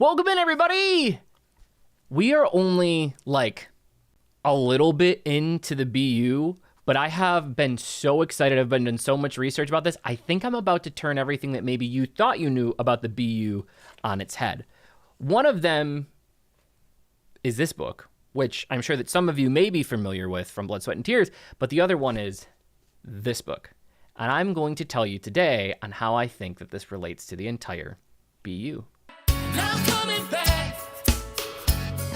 Welcome in, everybody! We are only like a little bit into the BU, but I have been so excited. I've been doing so much research about this. I think I'm about to turn everything that maybe you thought you knew about the BU on its head. One of them is this book, which I'm sure that some of you may be familiar with from Blood, Sweat, and Tears, but the other one is this book. And I'm going to tell you today on how I think that this relates to the entire BU. Now I'm coming back,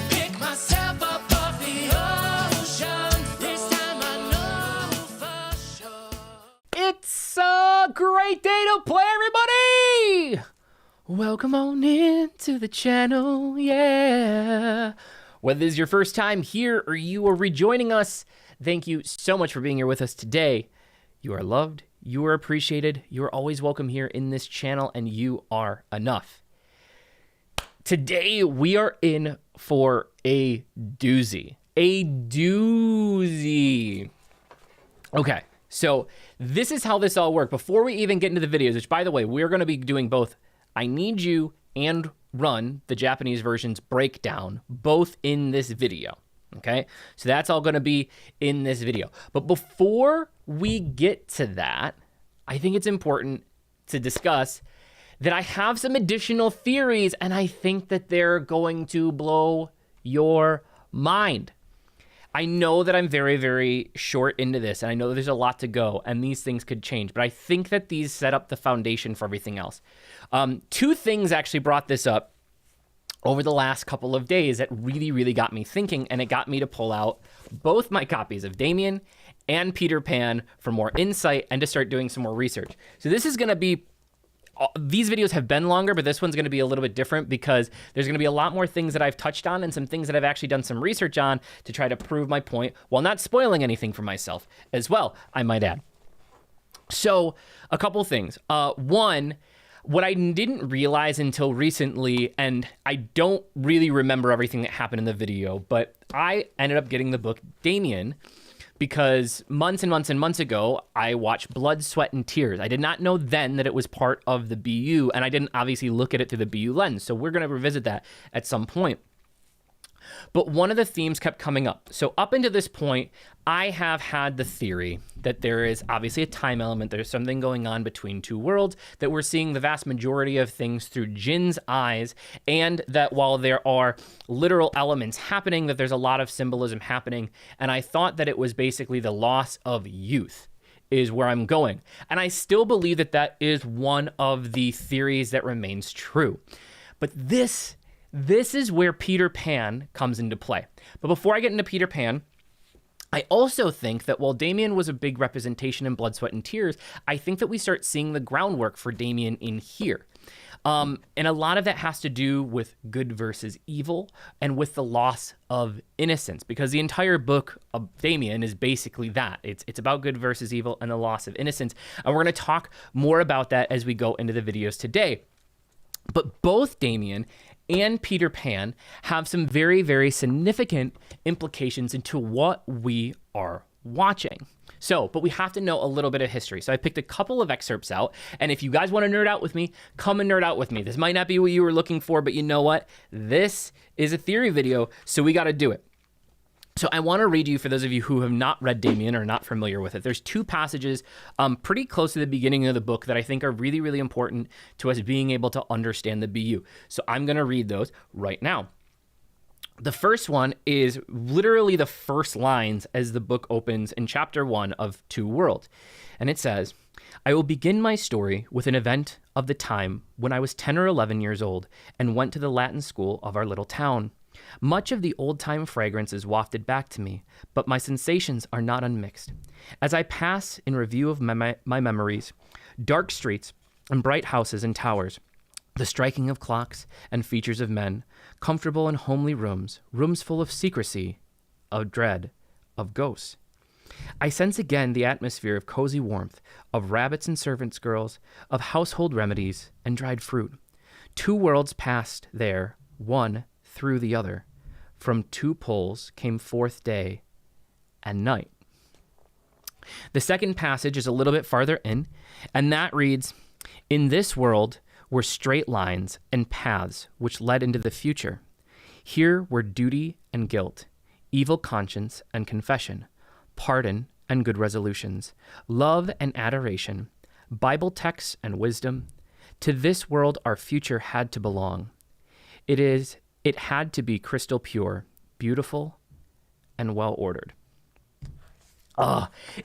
pick myself up off the ocean. This time I know for sure. It's a great day to play, everybody! Welcome on into the channel, yeah. Whether this is your first time here or you are rejoining us, thank you so much for being here with us today. You are loved, you are appreciated, you are always welcome here in this channel, and you are enough. Today, we are in for a doozy. A doozy. Okay, so this is how this all worked. Before we even get into the videos, which, by the way, we're going to be doing both I Need You and Run, the Japanese versions breakdown, both in this video. Okay, so that's all going to be in this video. But before we get to that, I think it's important to discuss that I have some additional theories, and I think that they're going to blow your mind. I know that I'm very, very short into this, and I know there's a lot to go, and these things could change, but I think that these set up the foundation for everything else. Two things actually brought this up over the last couple of days that really, really got me thinking, and it got me to pull out both my copies of Damien and Peter Pan for more insight and to start doing some more research. So this is going to be these videos have been longer, but this one's going to be a little bit different because there's going to be a lot more things that I've touched on and some things that I've actually done some research on to try to prove my point while not spoiling anything for myself as well, I might add. So a couple things. One, what I didn't realize until recently, and I don't really remember everything that happened in the video, but I ended up getting the book Damien because months and months and months ago, I watched Blood, Sweat, and Tears. I did not know then that it was part of the BU, and I didn't obviously look at it through the BU lens, so we're going to revisit that at some point. But one of the themes kept coming up. So up until this point, I have had the theory that there is obviously a time element. There's something going on between two worlds, that we're seeing the vast majority of things through JIN's eyes, and that while there are literal elements happening, that there's a lot of symbolism happening. And I thought that it was basically the loss of youth is where I'm going. And I still believe that that is one of the theories that remains true. But this is where Peter Pan comes into play. But before I get into Peter Pan, I also think that while Damien was a big representation in Blood, Sweat, and Tears, I think that we start seeing the groundwork for Damien in here. And a lot of that has to do with good versus evil and with the loss of innocence, because the entire book of Damien is basically that. It's about good versus evil and the loss of innocence. And we're going to talk more about that as we go into the videos today. But both Damien and Peter Pan have some very, very significant implications into what we are watching. So, but we have to know a little bit of history. So I picked a couple of excerpts out, and if you guys want to nerd out with me, come and nerd out with me. This might not be what you were looking for, but you know what? This is a theory video, so we got to do it. So I want to read you, for those of you who have not read Damien or not familiar with it, there's two passages pretty close to the beginning of the book that I think are really, really important to us being able to understand the BU. So I'm going to read those right now. The first one is literally the first lines as the book opens in chapter 1 of Two Worlds. And it says, "I will begin my story with an event of the time when I was 10 or 11 years old and went to the Latin school of our little town. Much of the old-time fragrance is wafted back to me, but my sensations are not unmixed. As I pass in review of my memories, dark streets and bright houses and towers, the striking of clocks and features of men, comfortable and homely rooms, rooms full of secrecy, of dread, of ghosts. I sense again the atmosphere of cozy warmth, of rabbits and servants' girls, of household remedies and dried fruit. Two worlds passed there, one through the other. From two poles came forth day and night." The second passage is a little bit farther in, and that reads, "In this world, were straight lines and paths which led into the future. Here were duty and guilt, evil conscience and confession, pardon and good resolutions, love and adoration, Bible texts and wisdom. To this world our future had to belong. It had to be crystal pure, beautiful, and well ordered.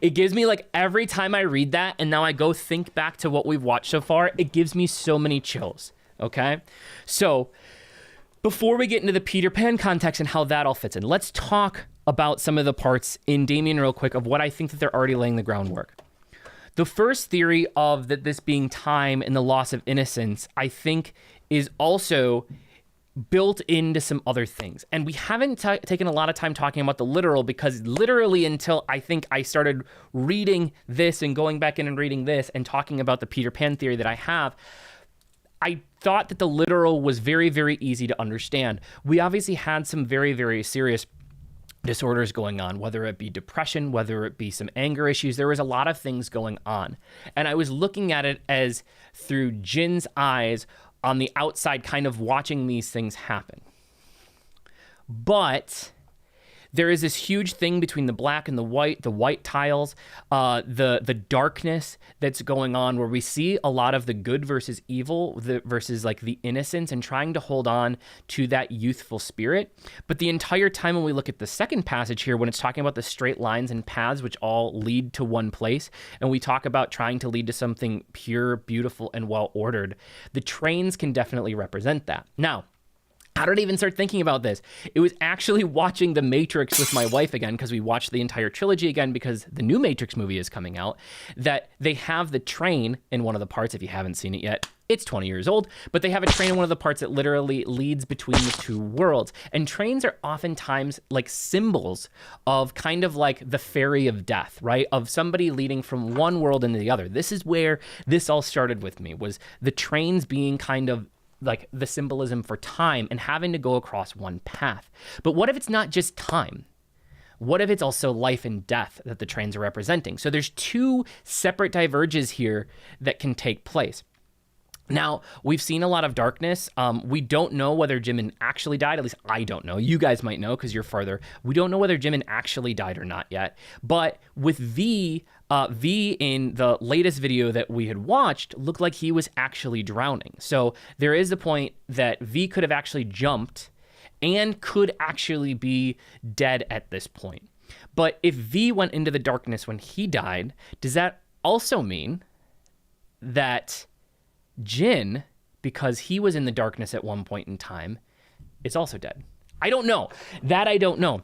It gives me, like, every time I read that and now I go think back to what we've watched so far, it gives me so many chills, okay? So before we get into the Peter Pan context and how that all fits in, let's talk about some of the parts in Damien real quick of what I think that they're already laying the groundwork. The first theory of that this being time and the loss of innocence, I think, is also built into some other things. And we haven't taken a lot of time talking about the literal, because literally until I think I started reading this and going back in and reading this and talking about the Peter Pan theory that I have, I thought that the literal was very, very easy to understand. We obviously had some very, very serious disorders going on, whether it be depression, whether it be some anger issues. There was a lot of things going on. And I was looking at it as through JIN's eyes on the outside, kind of watching these things happen. But there is this huge thing between the black and the white tiles, the darkness that's going on, where we see a lot of the good versus evil, versus like the innocence, and trying to hold on to that youthful spirit. But the entire time when we look at the second passage here, when it's talking about the straight lines and paths which all lead to one place, and we talk about trying to lead to something pure, beautiful, and well-ordered, the trains can definitely represent that. Now, how did I even start thinking about this? It was actually watching The Matrix with my wife again, because we watched the entire trilogy again because the new Matrix movie is coming out, that they have the train in one of the parts. If you haven't seen it yet, it's 20 years old, but they have a train in one of the parts that literally leads between the two worlds. And trains are oftentimes like symbols of kind of like the ferry of death, right? Of somebody leading from one world into the other. This is where this all started with me, was the trains being kind of like the symbolism for time and having to go across one path. But what if it's not just time? What if it's also life and death that the trains are representing? So there's two separate diverges here that can take place. Now, we've seen a lot of darkness. We don't know whether Jimin actually died. At least I don't know. You guys might know because you're farther. We don't know whether Jimin actually died or not yet. But with V in the latest video that we had watched looked like he was actually drowning. So there is the point that V could have actually jumped and could actually be dead at this point. But if V went into the darkness when he died, does that also mean that JIN, because he was in the darkness at one point in time, is also dead? I don't know. That I don't know.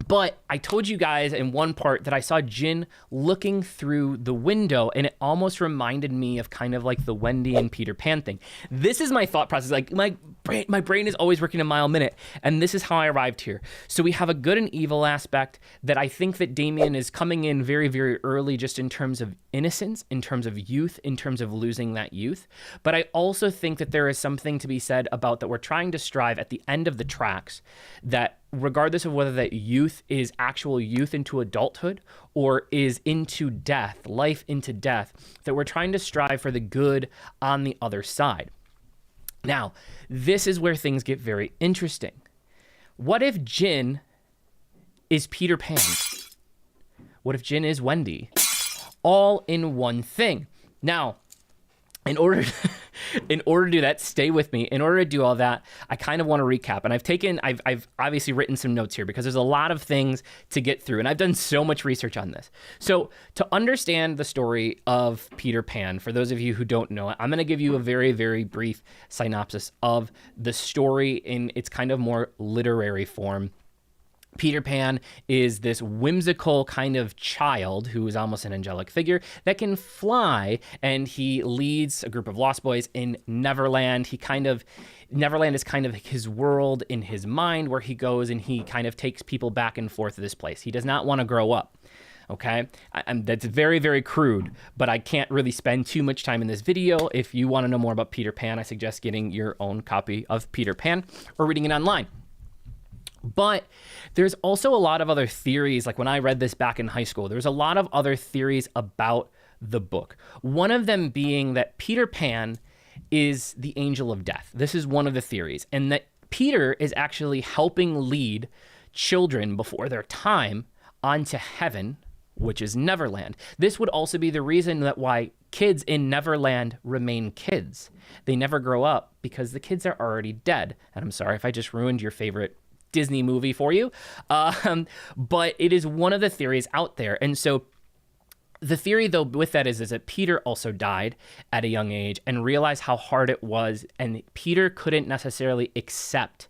But I told you guys in one part that I saw JIN looking through the window, and it almost reminded me of kind of like the Wendy and Peter Pan thing. This is my thought process. Like my brain is always working a mile a minute, and this is how I arrived here. So we have a good and evil aspect that I think that Damien is coming in very, very early, just in terms of innocence, in terms of youth, in terms of losing that youth. But I also think that there is something to be said about that we're trying to strive at the end of the tracks, that regardless of whether that youth is actual youth into adulthood or is into death, life into death, that we're trying to strive for the good on the other side. Now, this is where things get very interesting. What if JIN is Peter Pan? What if JIN is Wendy? All in one thing. Now, in order to do that, stay with me. In order to do all that, I kind of want to recap. And I've obviously written some notes here because there's a lot of things to get through. And I've done so much research on this. So to understand the story of Peter Pan, for those of you who don't know it, I'm going to give you a very, very brief synopsis of the story in its kind of more literary form. Peter Pan is this whimsical kind of child who is almost an angelic figure that can fly, and he leads a group of lost boys in Neverland. Neverland is kind of his world in his mind, where he goes and he kind of takes people back and forth to this place. He does not want to grow up. Okay, that's very, very crude, but I can't really spend too much time in this video. If you want to know more about Peter Pan, I suggest getting your own copy of Peter Pan or reading it online. But there's also a lot of other theories. Like when I read this back in high school, there's a lot of other theories about the book. One of them being that Peter Pan is the angel of death. This is one of the theories, and that Peter is actually helping lead children before their time onto heaven, which is Neverland. This would also be the reason that why kids in Neverland remain kids. They never grow up because the kids are already dead. And I'm sorry if I just ruined your favorite Disney movie for you, but it is one of the theories out there. And so the theory, though, with that is that Peter also died at a young age and realized how hard it was, and Peter couldn't necessarily accept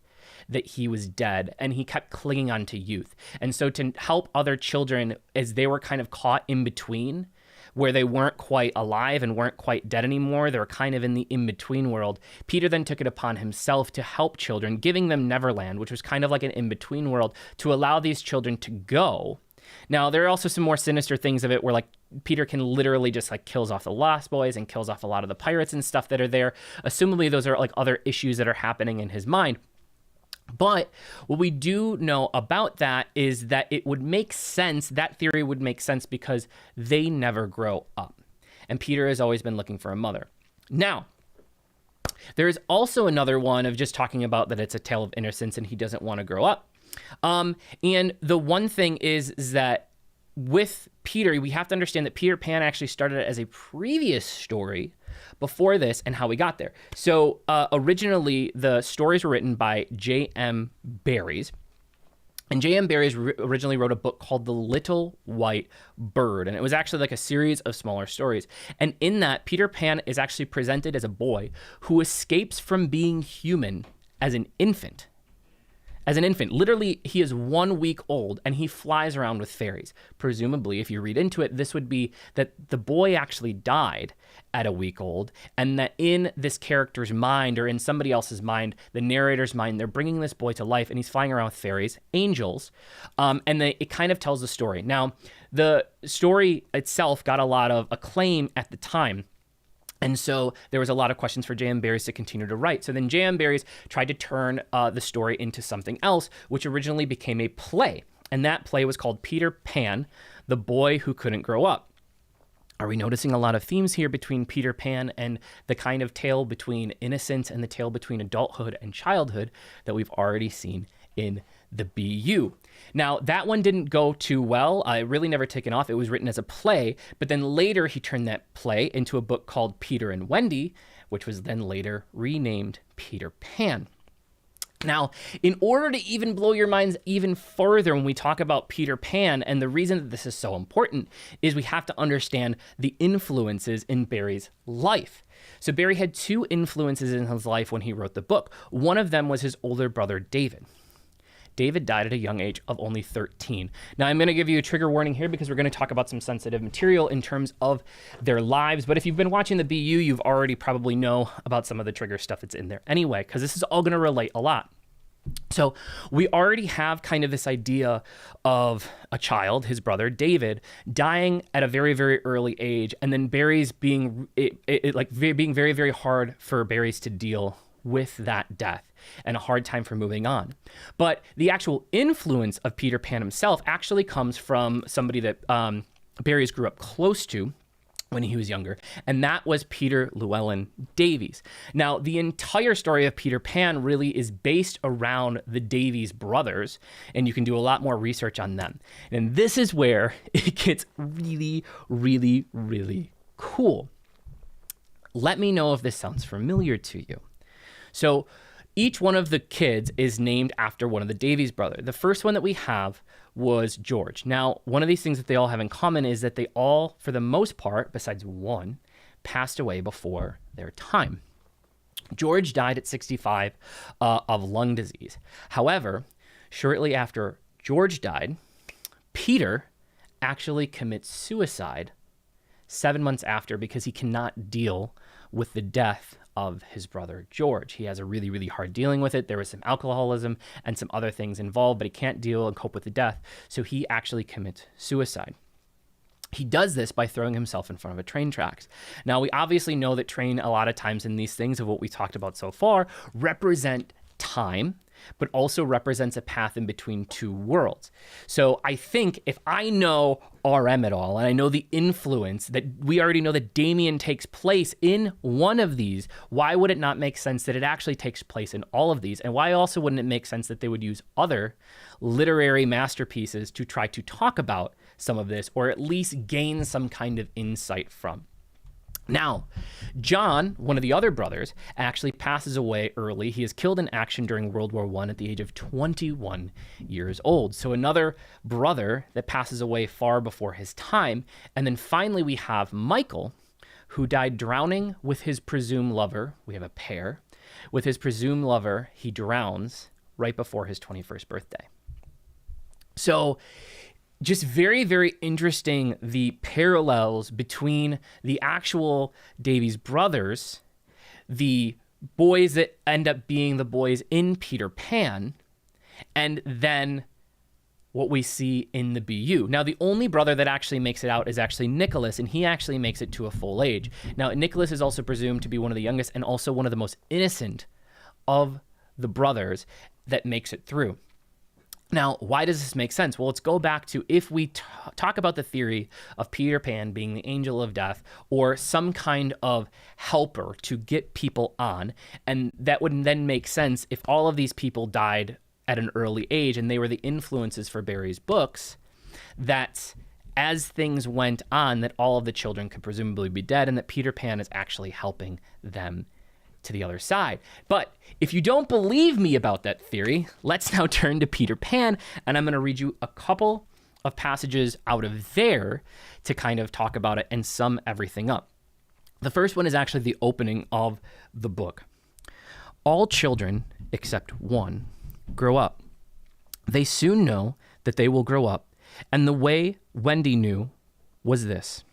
that he was dead, and he kept clinging on to youth. And so to help other children as they were kind of caught in between, where they weren't quite alive and weren't quite dead anymore, they were kind of in the in-between world, Peter then took it upon himself to help children, giving them Neverland, which was kind of like an in-between world, to allow these children to go. Now, there are also some more sinister things of it where, like, Peter can literally just, like, kills off the Lost Boys and kills off a lot of the pirates and stuff that are there. Assumably, those are, like, other issues that are happening in his mind. But what we do know about that is that it would make sense, that theory would make sense because they never grow up. And Peter has always been looking for a mother. Now, there is also another one of just talking about that it's a tale of innocence and he doesn't want to grow up. And the one thing is that with Peter, we have to understand that Peter Pan actually started as a previous story before this and how we got there. So originally, the stories were written by J.M. Barries. And J.M. Barries originally wrote a book called The Little White Bird. And it was actually like a series of smaller stories. And in that, Peter Pan is actually presented as a boy who escapes from being human as an infant. As an infant, literally, he is 1 week old and he flies around with fairies. Presumably, if you read into it, this would be that the boy actually died at a week old, and that in this character's mind or in somebody else's mind, the narrator's mind, they're bringing this boy to life and he's flying around with fairies, angels, and it kind of tells the story. Now, the story itself got a lot of acclaim at the time. And so there was a lot of questions for J.M. Barries to continue to write. So then J.M. Barries tried to turn the story into something else, which originally became a play. And that play was called Peter Pan, the Boy Who Couldn't Grow Up. Are we noticing a lot of themes here between Peter Pan and the kind of tale between innocence and the tale between adulthood and childhood that we've already seen in the BU? Now, that one didn't go too well. It really never taken off. It was written as a play, but then later he turned that play into a book called Peter and Wendy, which was then later renamed Peter Pan. Now, in order to even blow your minds even further when we talk about Peter Pan, and the reason that this is so important is we have to understand the influences in Barry's life. So Barry had two influences in his life when he wrote the book. One of them was his older brother, David. David died at a young age of only 13. Now, I'm going to give you a trigger warning here because we're going to talk about some sensitive material in terms of their lives. But if you've been watching the BU, you've already probably know about some of the trigger stuff that's in there anyway, because this is all going to relate a lot. So we already have kind of this idea of a child, his brother, David, dying at a very, very early age, and then Barry's being being very, very hard for Barry's to deal with that death and a hard time for moving on. But the actual influence of Peter Pan himself actually comes from somebody that Barry's grew up close to when he was younger, and that was Peter Llewellyn Davies. Now, the entire story of Peter Pan really is based around the Davies brothers, and you can do a lot more research on them. And this is where it gets really, really, really cool. Let me know if this sounds familiar to you. So each one of the kids is named after one of the Davies brothers. The first one that we have was George. Now, one of these things that they all have in common is that they all, for the most part, besides one, passed away before their time. George died at 65 of lung disease. However, shortly after George died, Peter actually commits suicide 7 months after because he cannot deal with the death of his brother George. He has a really, really hard dealing with it. There was some alcoholism and some other things involved, but he can't deal and cope with the death. So he actually commits suicide. He does this by throwing himself in front of a train tracks. Now, we obviously know that train a lot of times in these things of what we talked about so far represent time, but also represents a path in between two worlds. So I think if I know RM at all, and I know the influence that we already know that Damien takes place in one of these, why would it not make sense that it actually takes place in all of these? And why also wouldn't it make sense that they would use other literary masterpieces to try to talk about some of this, or at least gain some kind of insight from? Now, John, one of the other brothers, actually passes away early. He is killed in action during World War I at the age of 21 years old. So another brother that passes away far before his time. And then finally we have Michael, who died drowning with his presumed lover. We have a pair. With his presumed lover, he drowns right before his 21st birthday. So just very, very interesting, the parallels between the actual Davies brothers, the boys that end up being the boys in Peter Pan, and then what we see in the BU. Now, the only brother that actually makes it out is actually Nicholas, and he actually makes it to a full age. Now, Nicholas is also presumed to be one of the youngest and also one of the most innocent of the brothers that makes it through. Now, why does this make sense? Well, let's go back to if we talk about the theory of Peter Pan being the angel of death or some kind of helper to get people on, and that would then make sense if all of these people died at an early age and they were the influences for Barry's books, that as things went on, that all of the children could presumably be dead and that Peter Pan is actually helping them to the other side. But if you don't believe me about that theory, let's now turn to Peter Pan, and I'm going to read you a couple of passages out of there to kind of talk about it and sum everything up. The first one is actually the opening of the book. All children, except one, grow up. They soon know that they will grow up, and the way Wendy knew was this.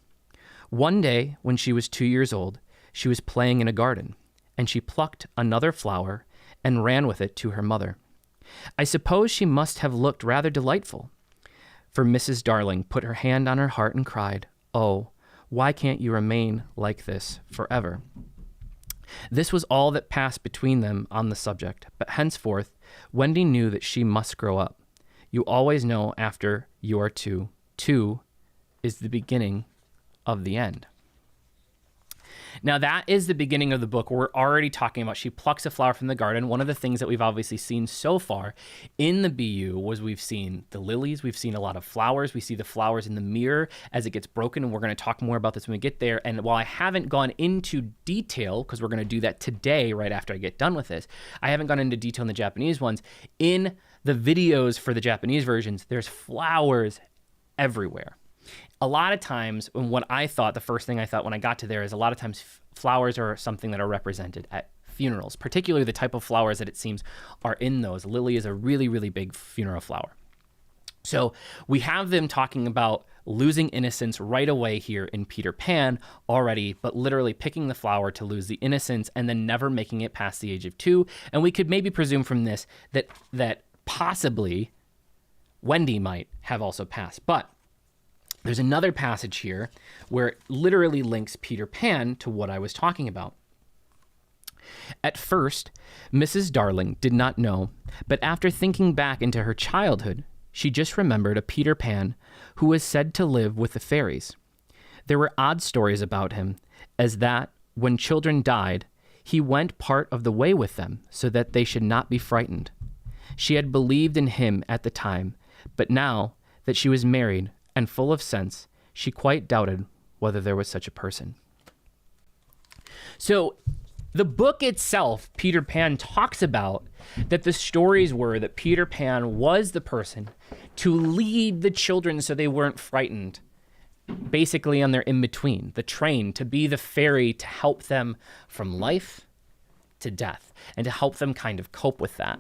One day, when she was 2 years old, she was playing in a garden, and she plucked another flower and ran with it to her mother. I suppose she must have looked rather delightful, for Mrs. Darling put her hand on her heart and cried, "Oh, why can't you remain like this forever?" This was all that passed between them on the subject, but henceforth Wendy knew that she must grow up. You always know after you are two. Two is the beginning of the end. Now, that is the beginning of the book. We're already talking about she plucks a flower from the garden. One of the things that we've obviously seen so far in the BU was we've seen the lilies. We've seen a lot of flowers. We see the flowers in the mirror as it gets broken, and we're going to talk more about this when we get there. And while I haven't gone into detail, because we're going to do that today right after I get done with this, I haven't gone into detail in the Japanese ones. In the videos for the Japanese versions, there's flowers everywhere. A lot of times, what I thought, the first thing I thought when I got to there is a lot of times flowers are something that are represented at funerals, particularly the type of flowers that it seems are in those. Lily is a really, really big funeral flower. So we have them talking about losing innocence right away here in Peter Pan already, but literally picking the flower to lose the innocence and then never making it past the age of 2. And we could maybe presume from this that possibly Wendy might have also passed. But there's another passage here where it literally links Peter Pan to what I was talking about. At first, Mrs. Darling did not know, but after thinking back into her childhood, she just remembered a Peter Pan who was said to live with the fairies. There were odd stories about him, as that, when children died, he went part of the way with them so that they should not be frightened. She had believed in him at the time, but now that she was married and full of sense, she quite doubted whether there was such a person. So the book itself, Peter Pan, talks about that the stories were that Peter Pan was the person to lead the children so they weren't frightened, basically on their in-between, the train, to be the fairy to help them from life to death and to help them kind of cope with that.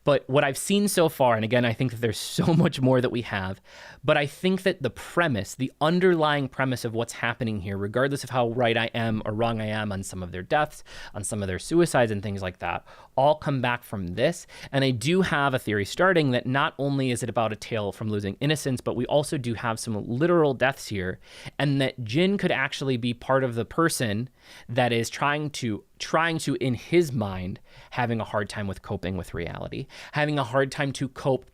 But what I've seen so far, and again, I think that there's so much more that we have, but I think that the premise, the underlying premise of what's happening here, regardless of how right I am or wrong I am on some of their deaths, on some of their suicides and things like that, all come back from this. And I do have a theory starting that not only is it about a tale from losing innocence, but we also do have some literal deaths here, and that Jin could actually be part of the person that is trying to in his mind having a hard time with coping with reality, having a hard time to cope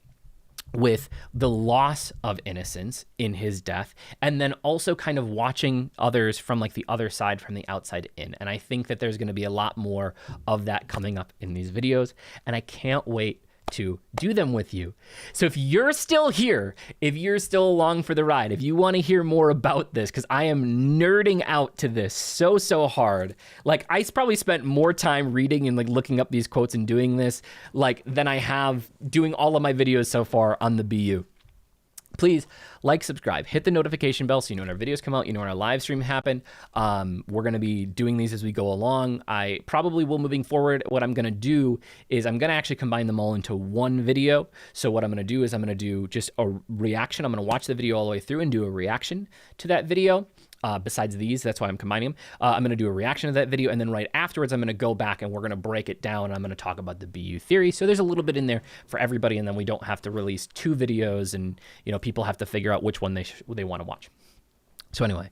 with the loss of innocence in his death, and then also kind of watching others from like the other side, from the outside in. And I think that there's going to be a lot more of that coming up in these videos, and I can't wait to do them with you. So if you're still here, if you're still along for the ride, if you want to hear more about this, because I am nerding out to this so hard. Like, I probably spent more time reading and like looking up these quotes and doing this like than I have doing all of my videos so far on the BU. Please like, subscribe, hit the notification bell so you know when our videos come out, you know when our live stream happen. We're going to be doing these as we go along. I probably will, moving forward, what I'm going to do is I'm going to actually combine them all into one video. So what I'm going to do is I'm going to do just a reaction. I'm going to watch the video all the way through and do a reaction to that video. Besides these, that's why I'm combining them. I'm going to do a reaction to that video, and then right afterwards, I'm going to go back and we're going to break it down, and I'm going to talk about the BU theory. So there's a little bit in there for everybody, and then we don't have to release 2 videos, and people have to figure out which one they want to watch. So anyway,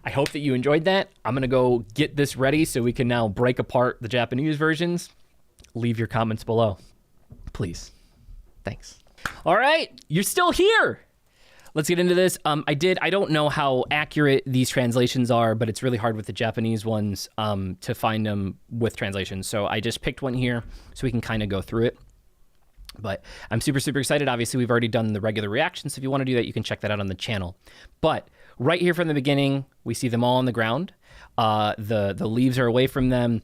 I hope that you enjoyed that. I'm going to go get this ready so we can now break apart the Japanese versions. Leave your comments below, please. Thanks. All right, you're still here. Let's get into this. I don't know how accurate these translations are, but it's really hard with the Japanese ones to find them with translations. So I just picked one here so we can kind of go through it. But I'm super excited. Obviously, we've already done the regular reactions. So if you want to do that, you can check that out on the channel. But right here from the beginning, we see them all on the ground. The leaves are away from them.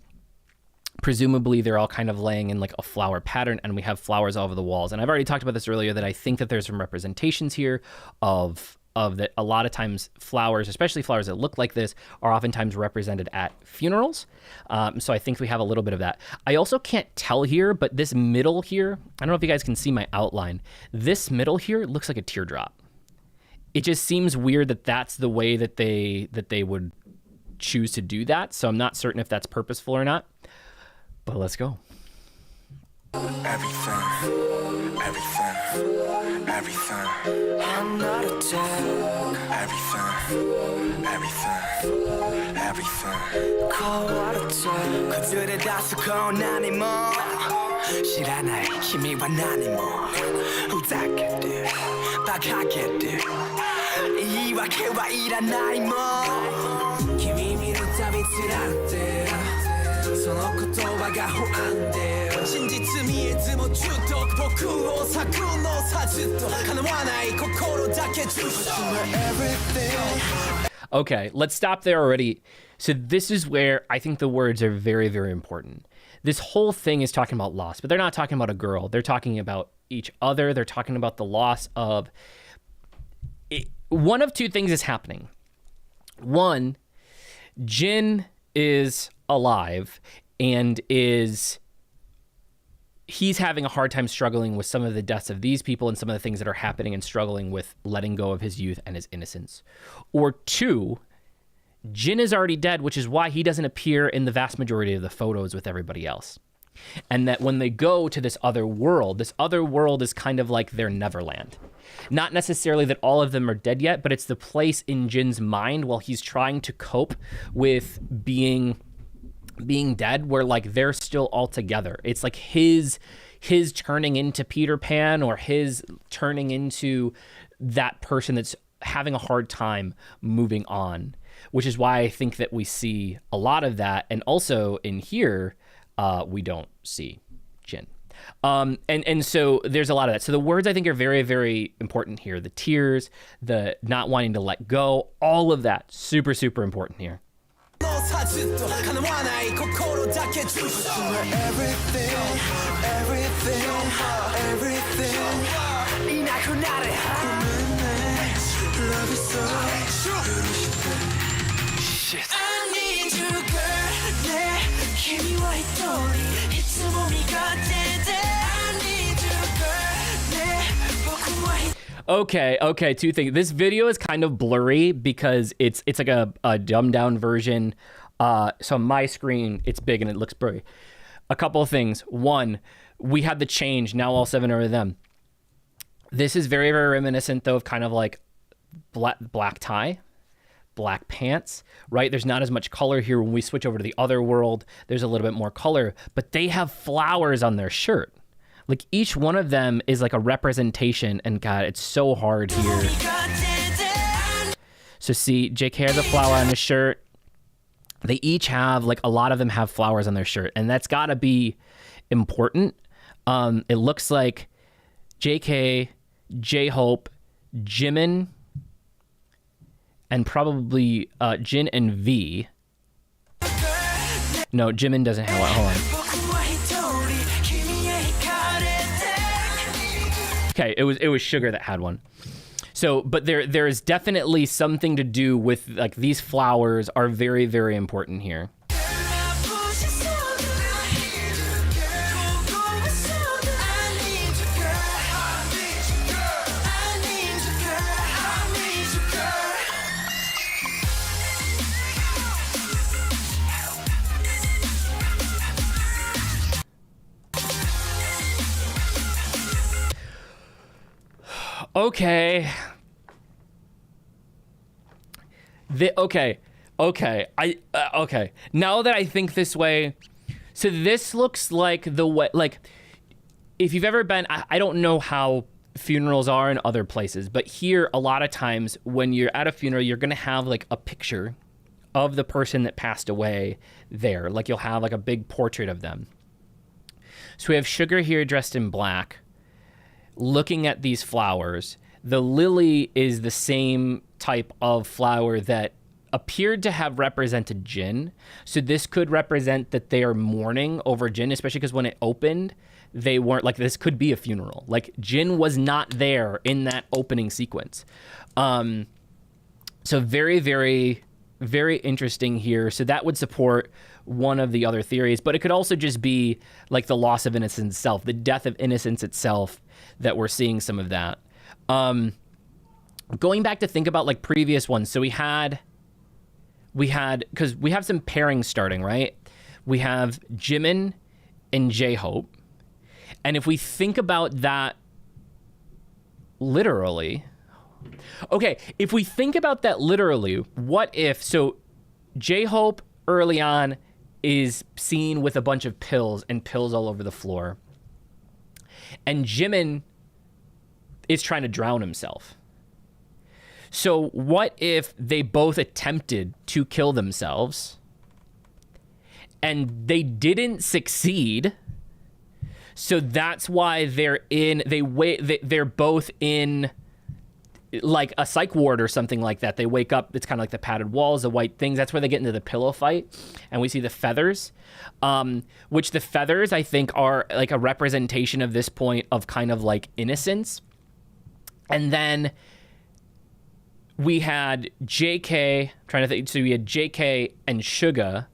Presumably they're all kind of laying in like a flower pattern, and we have flowers all over the walls. And I've already talked about this earlier, that I think that there's some representations here of that a lot of times flowers, especially flowers that look like this, are oftentimes represented at funerals. So I think we have a little bit of that. I also can't tell here, but this middle here, I don't know if you guys can see my outline. This middle here looks like a teardrop. It just seems weird that that's the way that they would choose to do that. So I'm not certain if that's purposeful or not. But let's go. Everything. I'm not a dog. Everything. Call what a dog. 그들의 다스건 아니 뭐. 실하나의 힘이와 나니 뭐. 후닥게들, 박하게들. 이와케와 이라나이 뭐.君見るたび辛って。その言葉が不安で真実見えずも中毒僕を咲くのさずっと叶わない心だけ重症 Okay, let's stop there already. So this is where I think the words are very important. This whole thing is talking about loss, but they're not talking about a girl. They're talking about each other. They're talking about the loss of one of 2 things is happening. One, Jin is alive and he's having a hard time struggling with some of the deaths of these people and some of the things that are happening, and struggling with letting go of his youth and his innocence. Or 2, Jin is already dead, which is why he doesn't appear in the vast majority of the photos with everybody else. And that when they go to this other world is kind of like their Neverland. Not necessarily that all of them are dead yet, but it's the place in Jin's mind while he's trying to cope with being dead, where like they're still all together. It's like his turning into Peter Pan, or his turning into that person that's having a hard time moving on, which is why I think that we see a lot of that. And also in here, we don't see Jin. And so there's a lot of that. So the words I think are very important here. The tears, the not wanting to let go, all of that, super important here. I need you girl 내君は一人いつも味方で I need you girl 내僕は一人 Okay, 2 things. This video is kind of blurry because it's like a dumbed down version. So on my screen, it's big and it looks blurry. a couple of things. One, we had the change. Now all 7 are them. This is very, very reminiscent, though, of kind of like black tie, black pants, right? There's not as much color here. When we switch over to the other world, there's a little bit more color, but they have flowers on their shirt. Like each one of them is like a representation, and God, it's so hard here. So see, JK has a flower on his shirt. They each have, like, a lot of them have flowers on their shirt, and that's gotta be important. It looks like JK, J-Hope, Jimin, and probably JIN and V. No, Jimin doesn't have one. Hold on. Okay, it was Sugar that had one. So, but there is definitely something to do with, like, these flowers are very, very important here. Okay. Okay. Now that I think this way, so this looks like the way, like, if you've ever been, I don't know how funerals are in other places, but here, a lot of times when you're at a funeral, you're going to have like a picture of the person that passed away there. Like you'll have like a big portrait of them. So we have Sugar here dressed in black, looking at these flowers. The lily is the same type of flower that appeared to have represented JIN. So this could represent that they are mourning over JIN, especially because when it opened, they weren't, like, this could be a funeral. Like, JIN was not there in that opening sequence. So very, very, very interesting here. So that would support one of the other theories, but it could also just be like the loss of innocence itself, the death of innocence itself, that we're seeing some of that. Going back to think about like previous ones. So we had, because we have some pairings starting, right? We have Jimin and J-Hope. And if we think about that literally, okay, if we think about that literally, what if, so J-Hope early on is seen with a bunch of pills and pills all over the floor. And Jimin is trying to drown himself. So what if they both attempted to kill themselves and they didn't succeed? So that's why they're both in like a psych ward or something like that. They wake up, it's kind of like the padded walls, the white things. That's where they get into the pillow fight. And we see the feathers, which the feathers, I think, are like a representation of this point of kind of like innocence. And then we had JK, trying to think, so we had JK and Suga,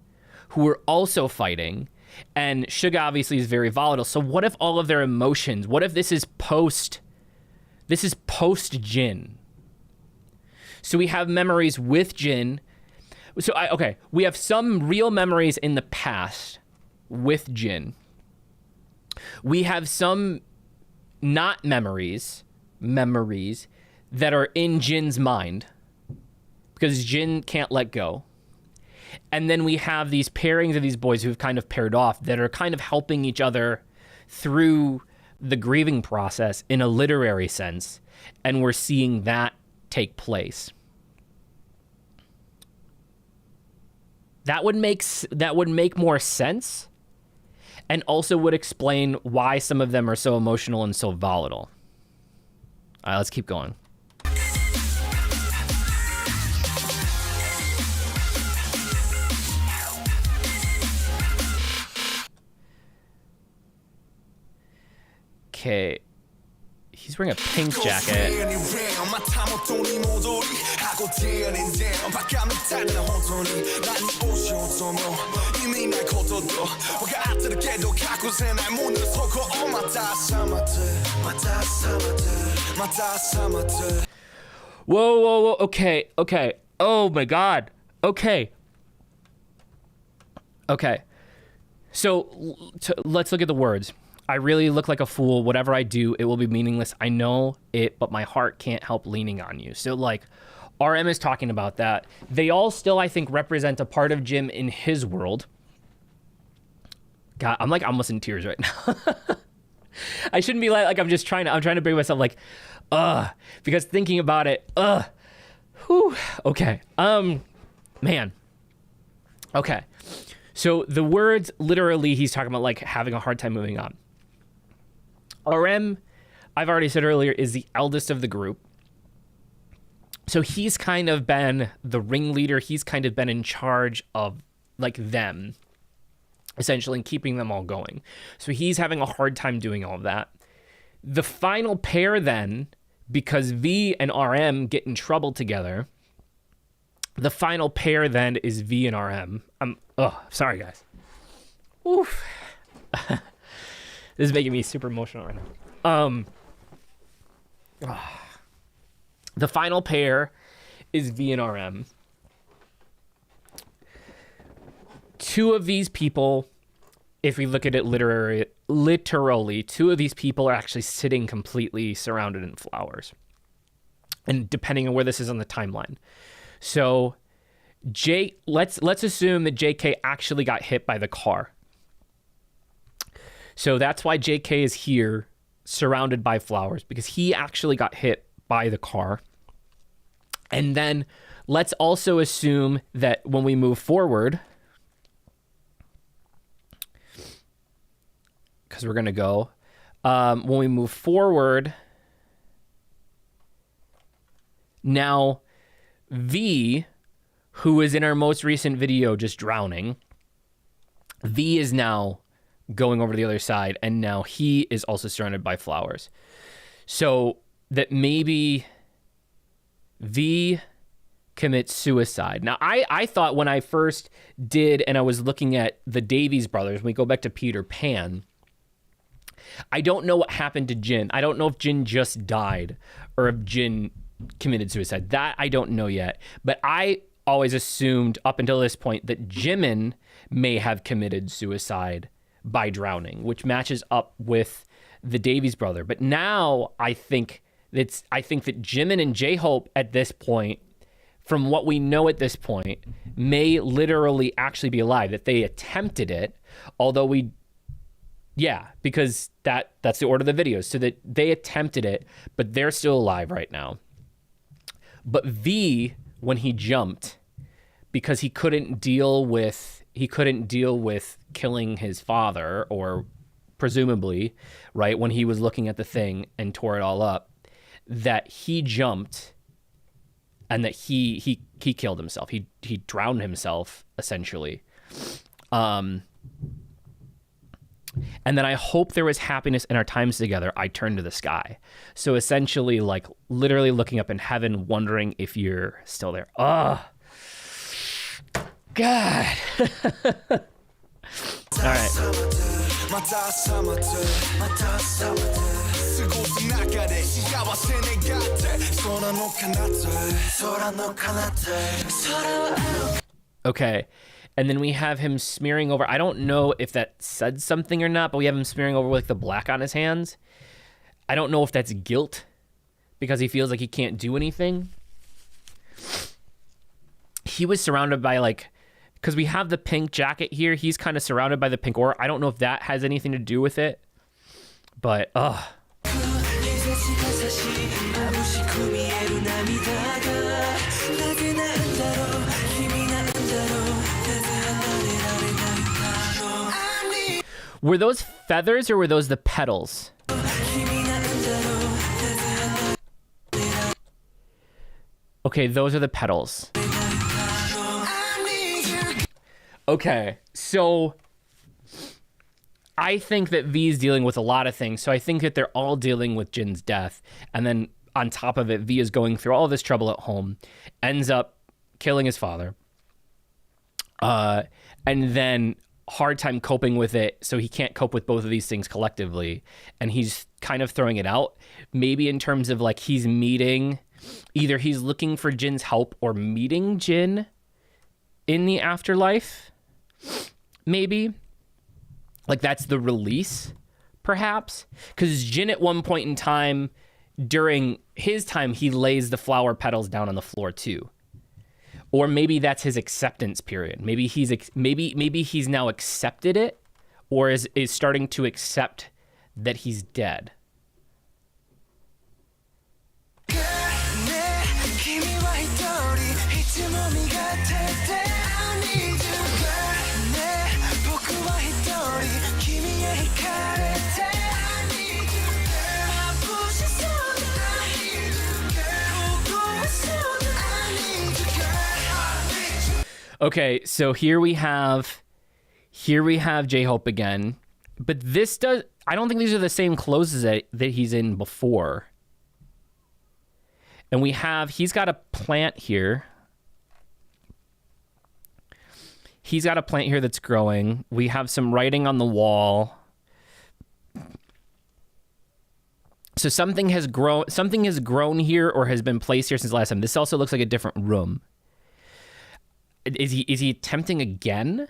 who were also fighting. And Suga obviously is very volatile. So what if all of their emotions, what if this is post JIN? So we have memories with JIN. So we have some real memories in the past with JIN. We have some not memories that are in JIN's mind because JIN can't let go. And then we have these pairings of these boys who've kind of paired off that are kind of helping each other through the grieving process in a literary sense. And we're seeing that take place. That would make more sense, and also would explain why some of them are so emotional and so volatile. All right, let's keep going. Okay, he's wearing a pink jacket. Whoa, okay. Oh my God. Okay. So let's look at the words. I really look like a fool. Whatever I do, it will be meaningless. I know it, but my heart can't help leaning on you. So like RM is talking about that. They all still, I think, represent a part of Jim in his world. God, I'm like almost in tears right now. I shouldn't be like I'm trying to bring myself like, because thinking about it, whew, okay. Man. Okay. So the words, literally, he's talking about like having a hard time moving on. RM, I've already said earlier, is the eldest of the group. So he's kind of been the ringleader. He's kind of been in charge of like them, essentially, and keeping them all going. So he's having a hard time doing all of that. The final pair then, because V and RM get in trouble together, the final pair then is V and RM. Sorry guys. Oof. This is making me super emotional right now. The final pair is V and RM. Two of these people, if we look at it literally, two of these people are actually sitting completely surrounded in flowers. And depending on where this is on the timeline. So let's assume that JK actually got hit by the car. So that's why JK is here surrounded by flowers, because he actually got hit by the car. And then let's also assume that when we move forward, because we're going to go, when we move forward, now V, who is in our most recent video just drowning, V is now going over to the other side, and now he is also surrounded by flowers. So that maybe V commits suicide. Now, I thought when I first did, and I was looking at the Davies brothers, when we go back to Peter Pan, I don't know what happened to Jin. I don't know if Jin just died or if Jin committed suicide. That I don't know yet. But I always assumed up until this point that Jimin may have committed suicide by drowning, which matches up with the Davies brother. But now I think that Jimin and J-Hope at this point, from what we know at this point, may literally actually be alive, that they attempted it, although because that's the order of the videos, so that they attempted it, but they're still alive right now. But V, when he jumped, because he couldn't deal with killing his father, or presumably, right, when he was looking at the thing and tore it all up, that he jumped and that he killed himself. He drowned himself, essentially. And then I hope there was happiness in our times together. I turned to the sky. So essentially, like, literally looking up in heaven, wondering if you're still there. Oh, God. All right. Okay. And then we have him smearing over. I don't know if that said something or not, but we have him smearing over with like the black on his hands. I don't know if that's guilt because he feels like he can't do anything. He was surrounded by like, because we have the pink jacket here. He's kind of surrounded by the pink aura. I don't know if that has anything to do with it, but were those feathers or were those the petals? Okay, those are the petals. Okay, so I think that V is dealing with a lot of things. So I think that they're all dealing with Jin's death. And then on top of it, V is going through all this trouble at home, ends up killing his father. And then hard time coping with it, so he can't cope with both of these things collectively, and he's kind of throwing it out, maybe in terms of like he's looking for Jin's help or meeting Jin in the afterlife, maybe. Like that's the release, perhaps? Because Jin at one point in time, during his time, he lays the flower petals down on the floor too. Or maybe that's his acceptance period. Maybe he's now accepted it, or is starting to accept that he's dead. Okay, so here we have J-Hope again, but I don't think these are the same clothes that he's in before. And he's got a plant here. He's got a plant here that's growing. We have some writing on the wall. So something has grown here or has been placed here since last time. This also looks like a different room. Is he attempting again?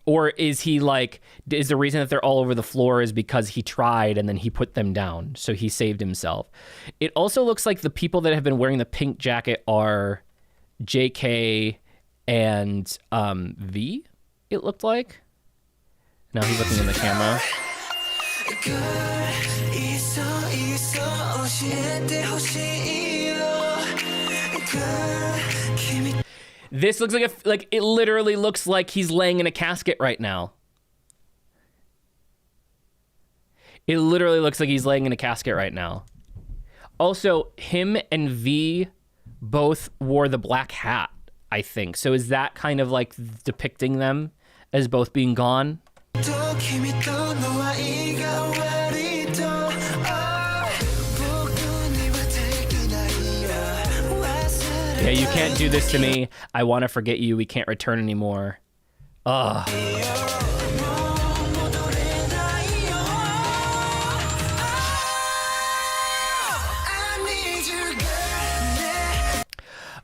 Or is the reason that they're all over the floor is because he tried and then he put them down, so he saved himself. It also looks like the people that have been wearing the pink jacket are JK and V, it looked like. Now he's looking in the camera. This looks like it literally looks like he's laying in a casket right now. It literally looks like he's laying in a casket right now. Also, him and V both wore the black hat, I think. So is that kind of like depicting them as both being gone? Yeah, you can't do this to me. I want to forget you. We can't return anymore. Ugh.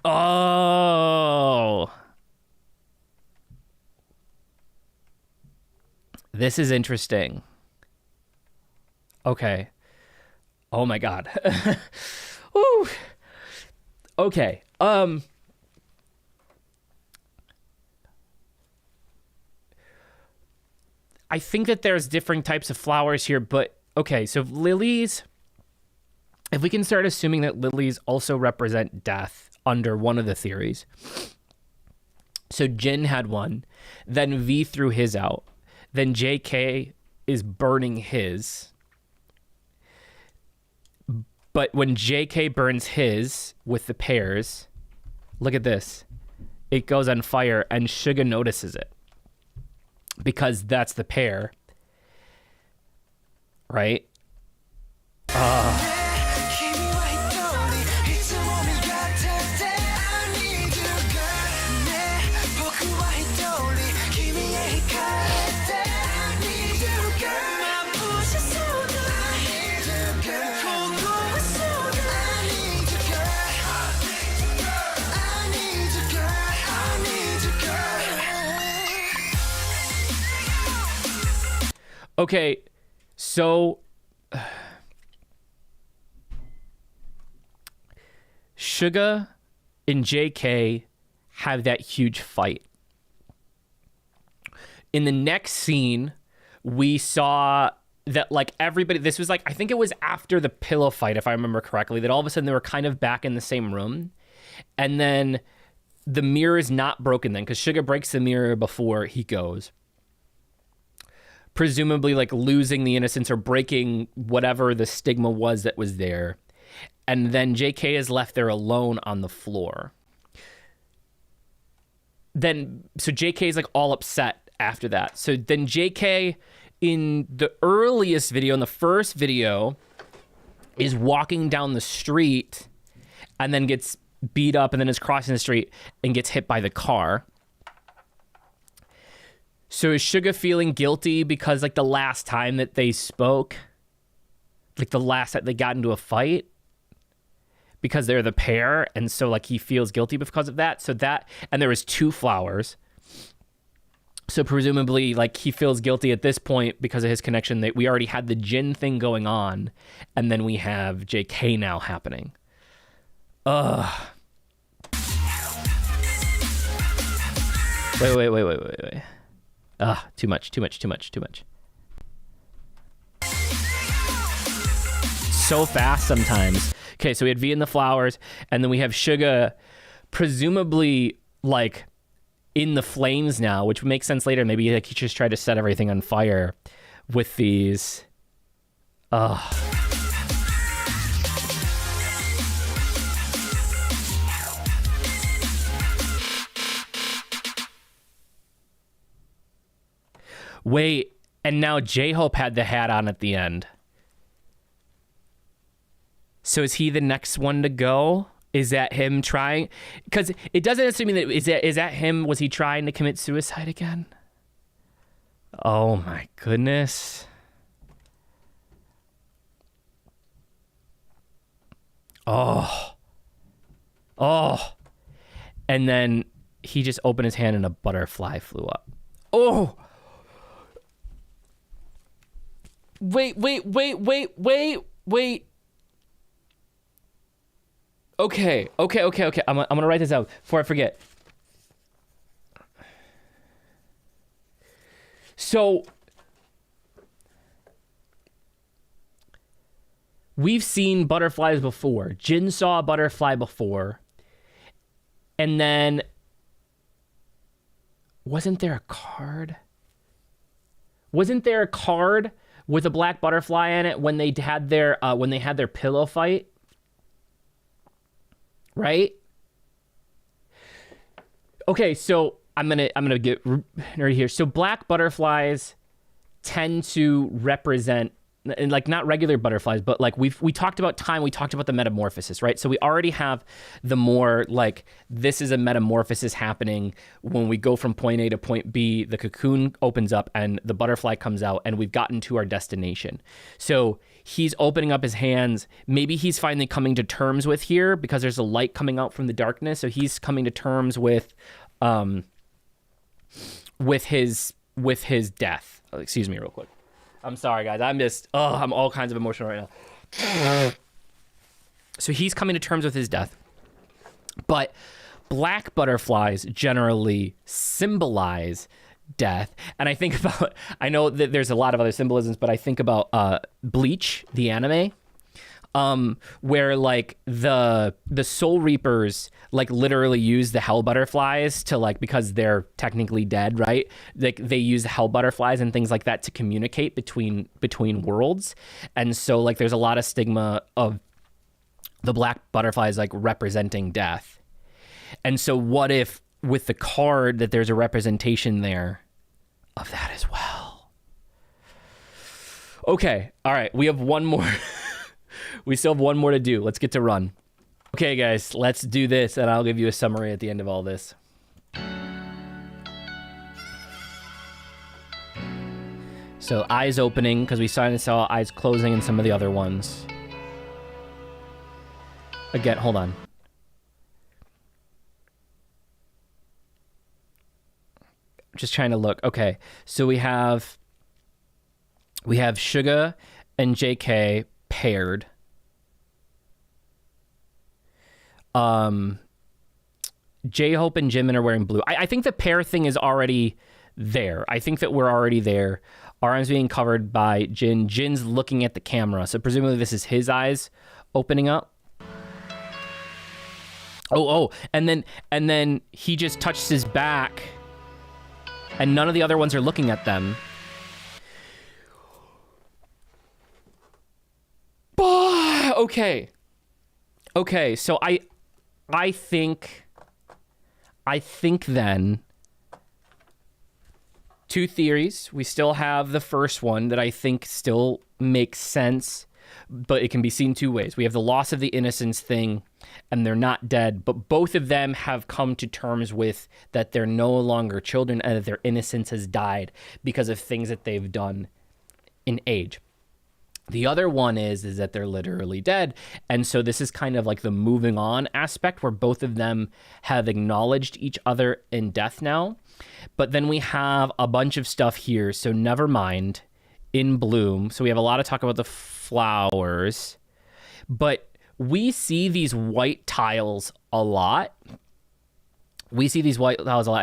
Oh. This is interesting. Okay. Oh my God. Woo. Okay. I think that there's different types of flowers here, but okay, so lilies, if we can start assuming that lilies also represent death under one of the theories. So Jin had one, then V threw his out, then JK is burning his. But when JK burns his with the pears, look at this. It goes on fire and Suga notices it. Because that's the pear. Right? Okay, so Suga and JK have that huge fight. In the next scene, we saw that like everybody, this was like, I think it was after the pillow fight, if I remember correctly, that all of a sudden they were kind of back in the same room. And then the mirror is not broken then, because Suga breaks the mirror before he goes. Presumably like losing the innocence or breaking whatever the stigma was that was there. And then JK is left there alone on the floor. So JK is like all upset after that. So then JK in the earliest video, in the first video, is walking down the street and then gets beat up and then is crossing the street and gets hit by the car. So is Suga feeling guilty because like the last time that they spoke, like the last time they got into a fight, because they're the pair, and so like he feels guilty because of that. So that, and there was 2 flowers. So presumably, like, he feels guilty at this point because of his connection that we already had the JIN thing going on, and then we have JK now happening. Ugh. Wait. Too much. So fast sometimes. Okay, so we had V in the flowers, and then we have Suga presumably, like, in the flames now, which makes sense later. Maybe like he just tried to set everything on fire with these. Wait, and now J-Hope had the hat on at the end. So is he the next one to go? Is that him trying? Because it doesn't necessarily mean that is that him? Was he trying to commit suicide again? Oh my goodness. Oh. And then he just opened his hand and a butterfly flew up. Oh. Wait. Okay. I'm gonna write this out before I forget. So we've seen butterflies before. Jin saw a butterfly before. And then wasn't there a card? Wasn't there a card with a black butterfly in it when they had their pillow fight? Right? Okay, so I'm gonna get nerdy here. So black butterflies tend to represent, and like not regular butterflies, but like we talked about time, we talked about the metamorphosis, right? So we already have the more like this is a metamorphosis happening when we go from point A to point B, the cocoon opens up and the butterfly comes out and we've gotten to our destination. So he's opening up his hands. Maybe he's finally coming to terms with here because there's a light coming out from the darkness. So he's coming to terms with his death. Oh, excuse me real quick. I'm sorry, guys. I'm all kinds of emotional right now. So he's coming to terms with his death. But black butterflies generally symbolize death. And I know that there's a lot of other symbolisms, but I think about Bleach, the anime, where like the Soul Reapers like literally use the hell butterflies to like, because they're technically dead, right? Like they use the hell butterflies and things like that to communicate between worlds. And so like there's a lot of stigma of the black butterflies like representing death. And so what if with the card that there's a representation there of that as well? Okay, all right, we have one more. We still have one more to do. Let's get to run. Okay, guys, let's do this, and I'll give you a summary at the end of all this. So eyes opening, because we saw eyes closing in some of the other ones. Again, hold on. Just trying to look. Okay, so we have Suga and JK paired. J-Hope and Jimin are wearing blue. I think the pair thing is already there. I think that we're already there. Our arms being covered by Jin. Jin's looking at the camera, so presumably this is his eyes opening up. Oh, and then he just touched his back, and none of the other ones are looking at them. Okay, so I think then two theories. We still have the first one that I think still makes sense, but it can be seen two ways. We have the loss of the innocence thing, and they're not dead, but both of them have come to terms with that they're no longer children and that their innocence has died because of things that they've done in age. The other one is that they're literally dead. And so this is kind of like the moving on aspect where both of them have acknowledged each other in death now. But then we have a bunch of stuff here. So never mind, in bloom. So we have a lot of talk about the flowers, but we see these white tiles a lot. I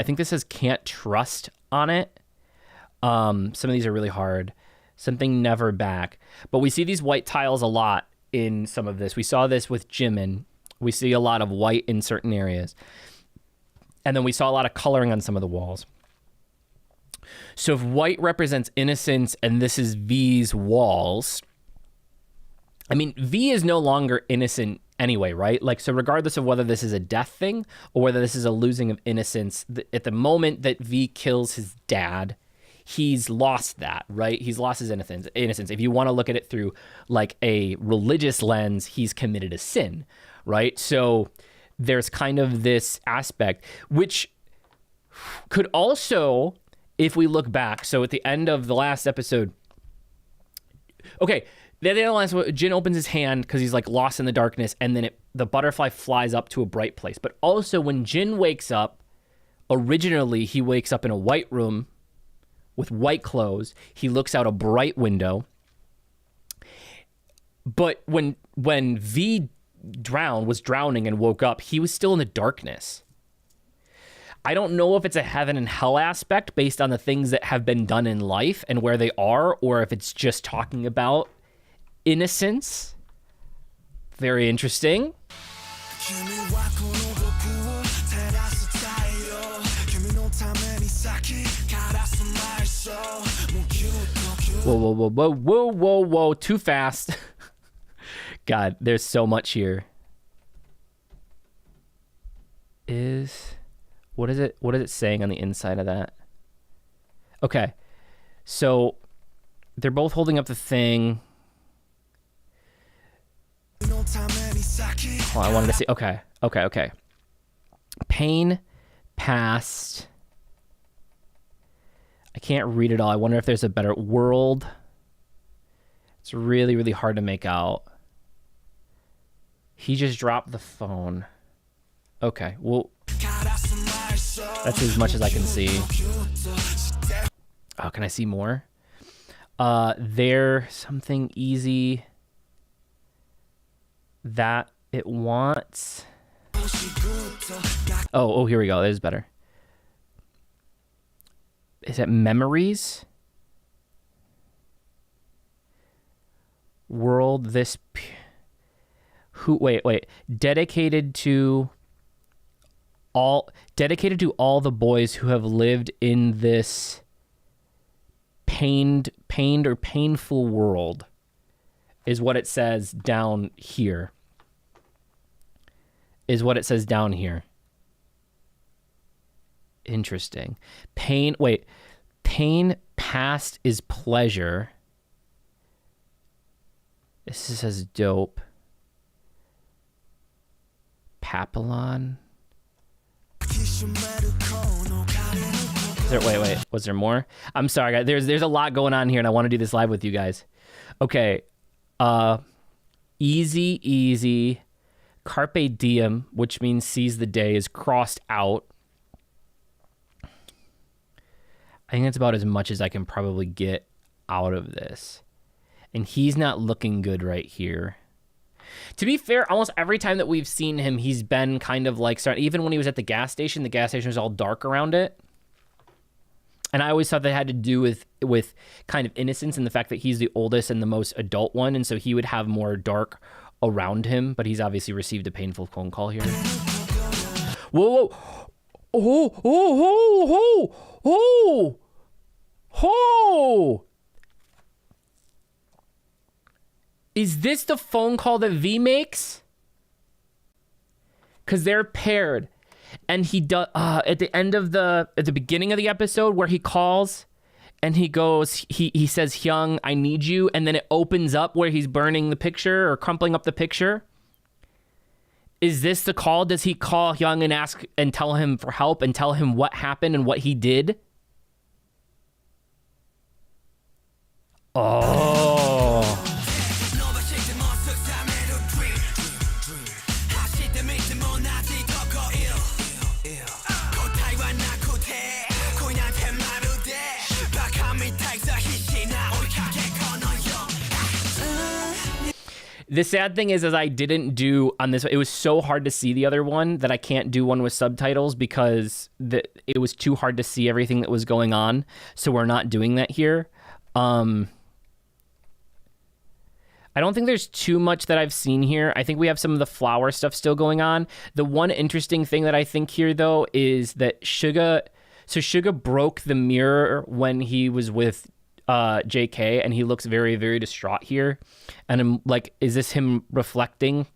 think this says can't trust on it. Some of these are really hard. Something never back. But we see these white tiles a lot in some of this. We saw this with Jimin. We see a lot of white in certain areas. And then we saw a lot of coloring on some of the walls. So if white represents innocence and this is V's walls, I mean, V is no longer innocent anyway, right? Like, so regardless of whether this is a death thing or whether this is a losing of innocence, at the moment that V kills his dad, he's lost that, right? He's lost his innocence. If you want to look at it through like a religious lens, he's committed a sin, right? So there's kind of this aspect, which could also, if we look back, so at the end of the last episode, okay, the last one, Jin opens his hand because he's like lost in the darkness, and then the butterfly flies up to a bright place. But also when Jin wakes up, originally he wakes up in a white room with white clothes. He looks out a bright window. But when V was drowning and woke up, he was still in the darkness. I don't know if it's a heaven and hell aspect based on the things that have been done in life and where they are, or if it's just talking about innocence. Very interesting. Whoa, too fast. God, there's so much here. What is it saying on the inside of that? Okay, so they're both holding up the thing. Oh, I wanted to see. Okay. Pain past. I can't read it all. I wonder if there's a better world. It's really, really hard to make out. He just dropped the phone. Okay, well, that's as much as I can see. Oh, can I see more? There, something easy that it wants. Oh, here we go. That is better. Is it memories? World this wait. Dedicated to all the boys who have lived in this pained or painful world is what it says down here. Interesting. Pain past is pleasure. This says dope. Papillon. Wait. Was there more? I'm sorry, guys. There's a lot going on here, and I want to do this live with you guys. Okay. Easy. Carpe diem, which means seize the day, is crossed out. I think that's about as much as I can probably get out of this. And he's not looking good right here. To be fair, almost every time that we've seen him, he's been kind of like, even when he was at the gas station was all dark around it. And I always thought that had to do with kind of innocence and the fact that he's the oldest and the most adult one. And so he would have more dark around him, but he's obviously received a painful phone call here. Whoa. Oh! Is this the phone call that V makes? Because they're paired. And he does at the beginning of the episode where he calls and he goes, he says, Hyung, I need you. And then it opens up where he's burning the picture or crumpling up the picture. Is this the call? Does he call Hyung and ask and tell him for help and tell him what happened and what he did? Oh. The sad thing is I didn't do on this. It was so hard to see the other one that I can't do one with subtitles because it was too hard to see everything that was going on. So we're not doing that here. I don't think there's too much that I've seen here. I think we have some of the flower stuff still going on. The one interesting thing that I think here, though, is that Suga broke the mirror when he was with JK, and he looks very, very distraught here. And I'm like, is this him reflecting?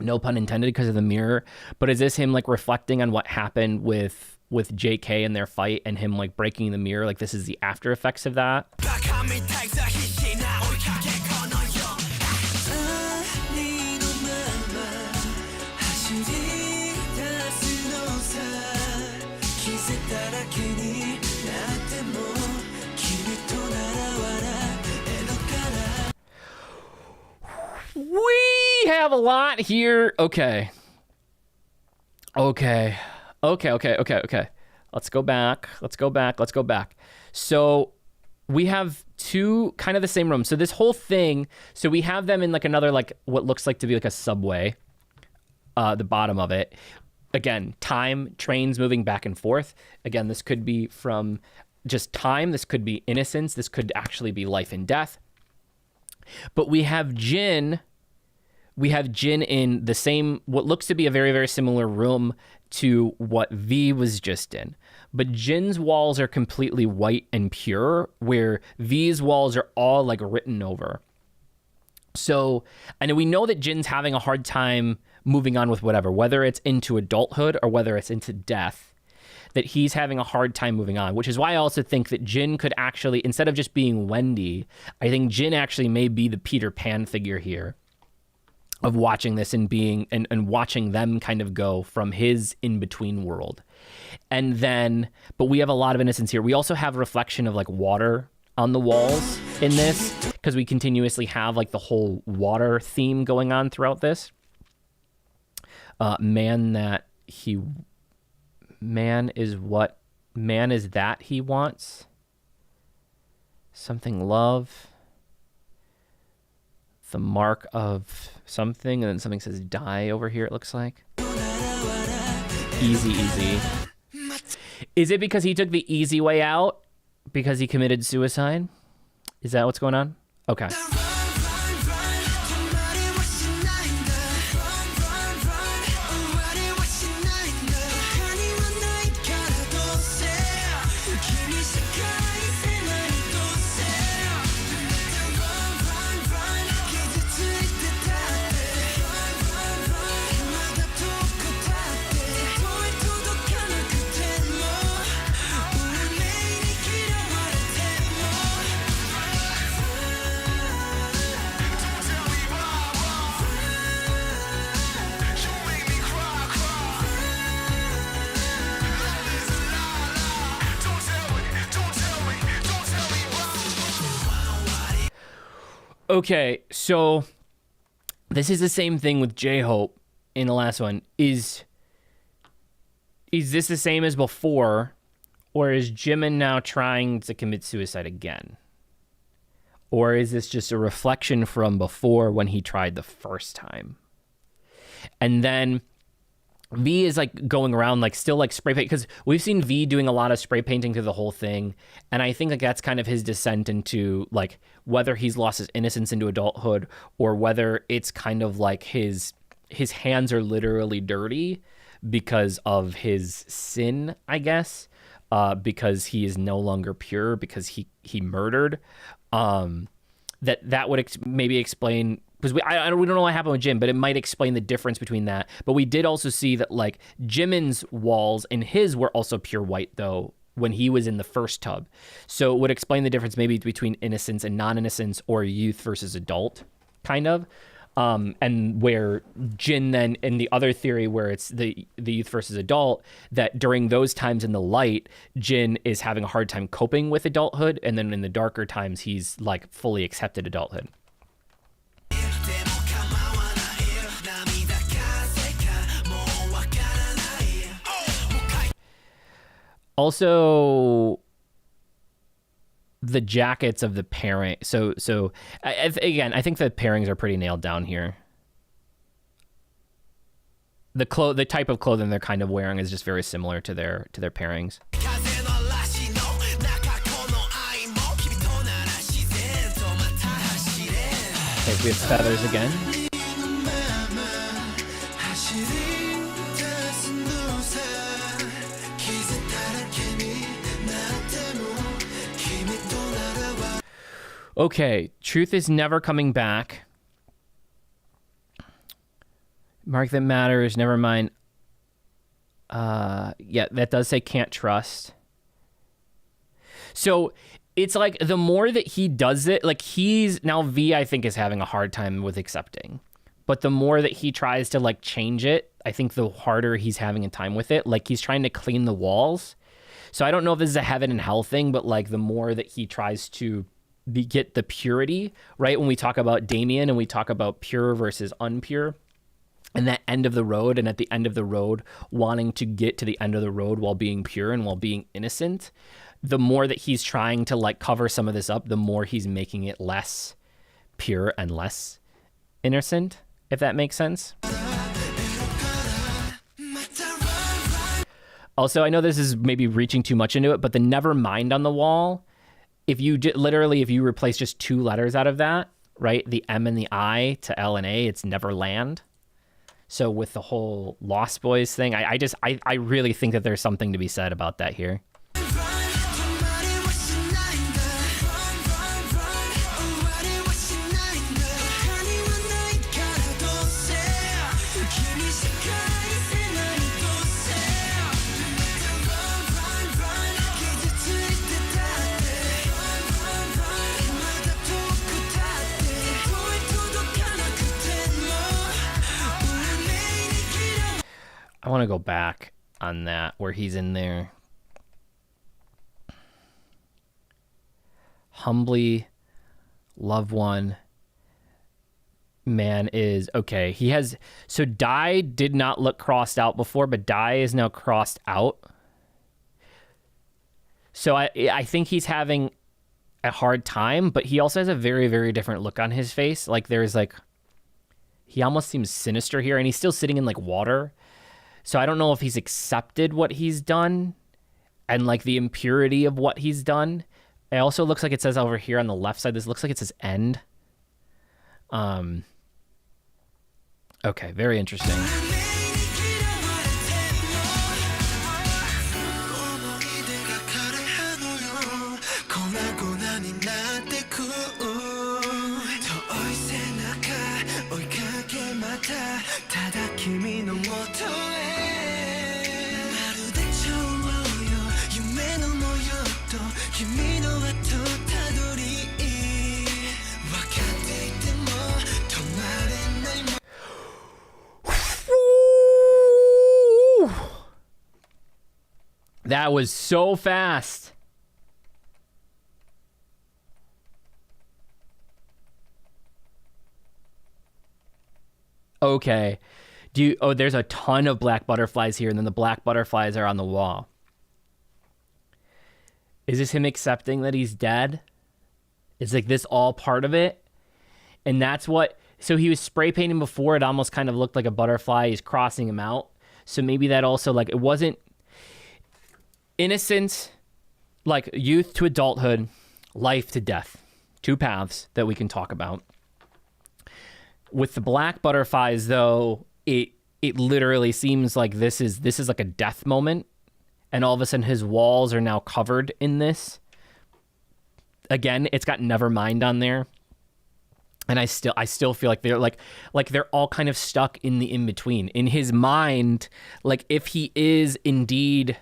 No pun intended, because of the mirror. But is this him like reflecting on what happened with JK and their fight, and him like breaking the mirror? Like, this is the after effects of that. We have a lot here. Okay. Let's go back. So we have two kind of the same rooms. So this whole thing, so we have them in like another, like what looks like to be like a subway, the bottom of it. Again, time, trains moving back and forth. Again, this could be from just time. This could be innocence. This could actually be life and death. But we have JIN in the same, what looks to be a very, very similar room to what V was just in. But JIN's walls are completely white and pure, where V's walls are all like written over. So, and we know that JIN's having a hard time moving on with whatever, whether it's into adulthood or whether it's into death, that he's having a hard time moving on, which is why I also think that JIN could actually, instead of just being Wendy, I think JIN actually may be the Peter Pan figure here, of watching this and being, and watching them kind of go from his in-between world. And then, but we have a lot of innocence here. We also have reflection of like water on the walls in this, because we continuously have like the whole water theme going on throughout this. Man is that he wants something, love, the mark of something, and then something says die over here, it looks like. Easy. Is it because he took the easy way out because he committed suicide? Is that what's going on? Okay. Okay, so this is the same thing with J-Hope in the last one. Is this the same as before, or is Jimin now trying to commit suicide again? Or is this just a reflection from before when he tried the first time? And then V is like going around like still like spray paint, because we've seen V doing a lot of spray painting through the whole thing, and I think like that's kind of his descent into like whether he's lost his innocence into adulthood, or whether it's kind of like his hands are literally dirty because of his sin, I guess, because he is no longer pure because he murdered. That would maybe explain, because we don't know what happened with Jim, but it might explain the difference between that. But we did also see that like Jimin's walls and his were also pure white though when he was in the first tub. So it would explain the difference maybe between innocence and non-innocence, or youth versus adult, kind of. And where Jin then, in the other theory where it's the youth versus adult, that during those times in the light, Jin is having a hard time coping with adulthood, and then in the darker times, he's like fully accepted adulthood. Also, the jackets of the pairing. So again, I think the pairings are pretty nailed down here. The type of clothing they're kind of wearing is just very similar to their pairings. Okay, we have feathers again. Okay, truth is never coming back. Mark that matters, never mind. Yeah, that does say can't trust. So it's like the more that he does it, like he's now V, I think, is having a hard time with accepting. But the more that he tries to like change it, I think the harder he's having a time with it. Like he's trying to clean the walls. So I don't know if this is a heaven and hell thing, but like the more that he tries to get the purity, right? When we talk about Damien and we talk about pure versus unpure and that end of the road, and at the end of the road, wanting to get to the end of the road while being pure and while being innocent, the more that he's trying to like cover some of this up, the more he's making it less pure and less innocent, if that makes sense. Also, I know this is maybe reaching too much into it, but the never mind on the wall, if you literally, if you replace just 2 letters out of that, right? The M and the I to L and A, it's Neverland. So with the whole Lost Boys thing, I really think that there's something to be said about that here. I want to go back on that where he's in there. Humbly, loved one, man is okay. He has, so Die did not look crossed out before, but Die is now crossed out. So I think he's having a hard time, but he also has a very, very different look on his face. Like there's like, he almost seems sinister here, and he's still sitting in like water. So I don't know if he's accepted what he's done and like the impurity of what he's done. It also looks like it says over here on the left side, this looks like it says end. Okay, very interesting. That was so fast. Okay. There's a ton of black butterflies here, and then the black butterflies are on the wall. Is this him accepting that he's dead? Is like this all part of it? And that's what, so he was spray painting before, it almost kind of looked like a butterfly. He's crossing him out. So maybe that also, like, it wasn't innocence, like youth to adulthood, life to death. 2 paths that we can talk about. With the black butterflies, though, it literally seems like this is like a death moment, and all of a sudden his walls are now covered in this. Again, it's got Nevermind on there, and I still feel like they're like they're all kind of stuck in the in between. In his mind, like if he is indeed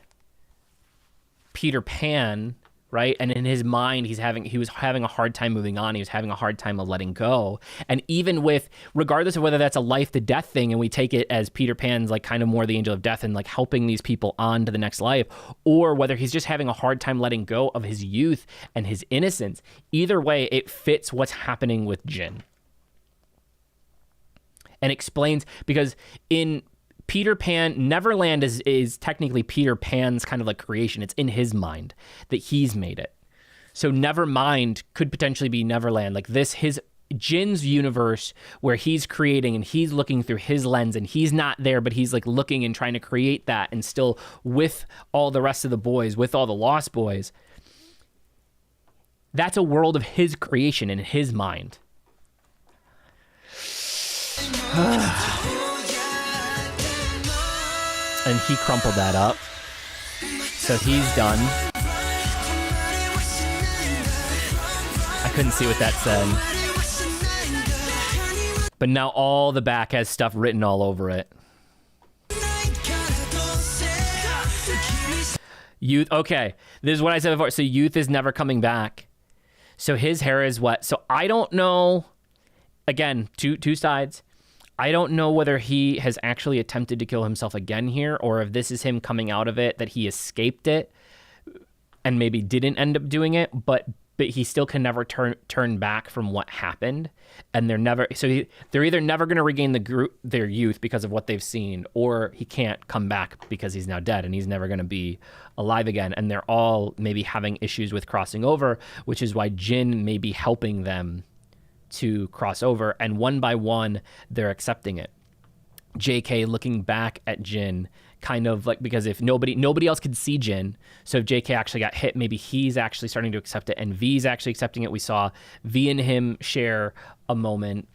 Peter Pan, right? And in his mind, he was having a hard time moving on. He was having a hard time of letting go. And even with, regardless of whether that's a life to death thing, and we take it as Peter Pan's like kind of more the angel of death and like helping these people on to the next life, or whether he's just having a hard time letting go of his youth and his innocence, either way, it fits what's happening with Jin. And explains, because in Peter Pan, Neverland is technically Peter Pan's kind of like creation. It's in his mind that he's made it. So Nevermind could potentially be Neverland. Like this, his Jin's universe where he's creating and he's looking through his lens and he's not there, but he's like looking and trying to create that and still with all the rest of the boys, with all the Lost Boys. That's a world of his creation in his mind. And he crumpled that up. So he's done. I couldn't see what that said. But now all the back has stuff written all over it. Youth, okay. This is what I said before. So Youth is never coming back. So his hair is wet. So I don't know. Again, two sides. I don't know whether he has actually attempted to kill himself again here, or if this is him coming out of it, that he escaped it and maybe didn't end up doing it, but he still can never turn back from what happened. And they're either never going to regain their youth because of what they've seen, or he can't come back because he's now dead and he's never going to be alive again. And they're all maybe having issues with crossing over, which is why Jin may be helping them to cross over. And one by one, they're accepting it. JK looking back at Jin, kind of like, because if nobody else could see Jin, so if JK actually got hit, maybe he's actually starting to accept it, and V's actually accepting it. We saw V and him share a moment.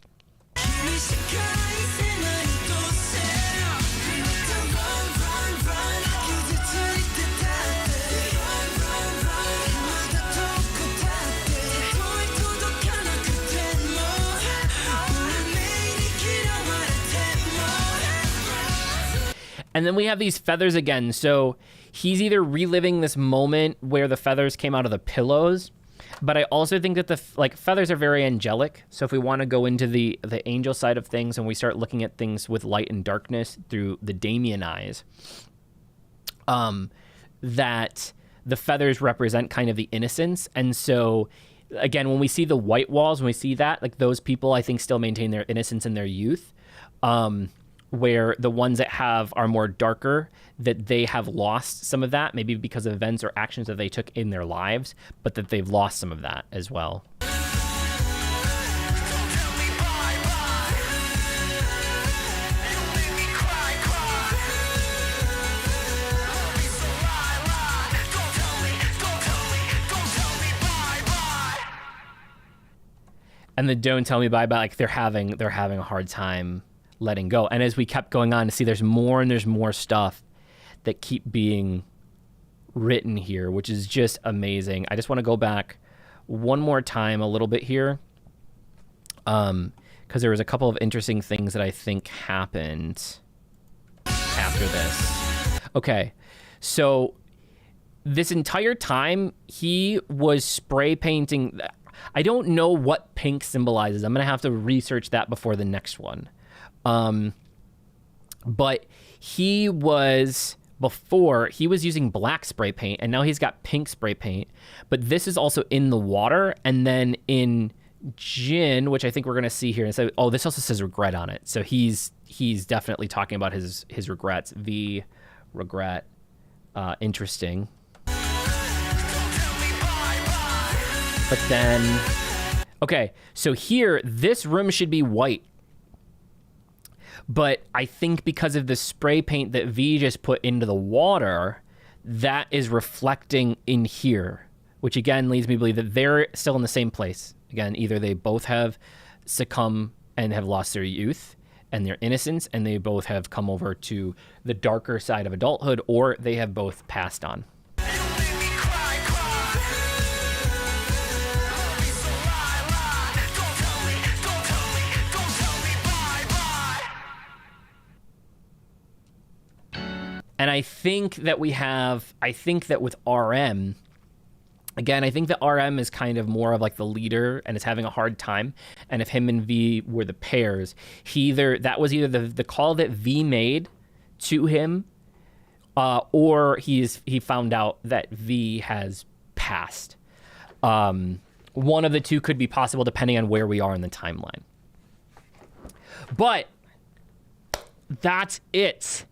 And then we have these feathers again. So he's either reliving this moment where the feathers came out of the pillows, but I also think that the feathers are very angelic. So if we want to go into the angel side of things and we start looking at things with light and darkness through the Damien eyes, that the feathers represent kind of the innocence. And so again, when we see the white walls, when we see that, like those people, I think still maintain their innocence and their youth. Where the ones that are more darker, that they have lost some of that, maybe because of events or actions that they took in their lives, but that they've lost some of that as well. And the don't tell me bye-bye, like they're having a hard time letting go. And as we kept going on to see, there's more and there's more stuff that keep being written here, which is just amazing. I just want to go back one more time a little bit here, because there was a couple of interesting things that I think happened after this. Okay, so this entire time he was spray painting. I don't know what pink symbolizes. I'm gonna have to research that before the next one. But before he was using black spray paint, and now he's got pink spray paint, but this is also in the water. And then in Jin, which I think we're going to see here, and so, oh, this also says regret on it. So he's definitely talking about his regrets. V regret. Interesting. But then, okay, so here, this room should be white. But I think because of the spray paint that V just put into the water, that is reflecting in here, which again leads me to believe that they're still in the same place. Again, either they both have succumbed and have lost their youth and their innocence, and they both have come over to the darker side of adulthood, or they have both passed on. And I think that with RM, again, I think that RM is kind of more of like the leader and is having a hard time. And if him and V were the pairs, that was either the call that V made to him, or he found out that V has passed. One of the two could be possible depending on where we are in the timeline. But that's it.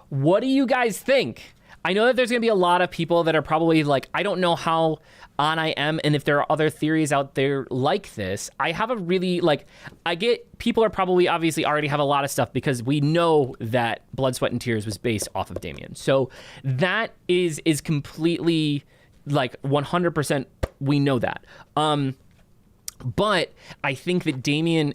What do you guys think? I know that there's going to be a lot of people that are probably like, I don't know how on I am, and if there are other theories out there like this, I have a really, like, I get people are probably obviously already have a lot of stuff because we know that Blood, Sweat, and Tears was based off of Damien. So that is completely, like, 100%, we know that. But I think that Damien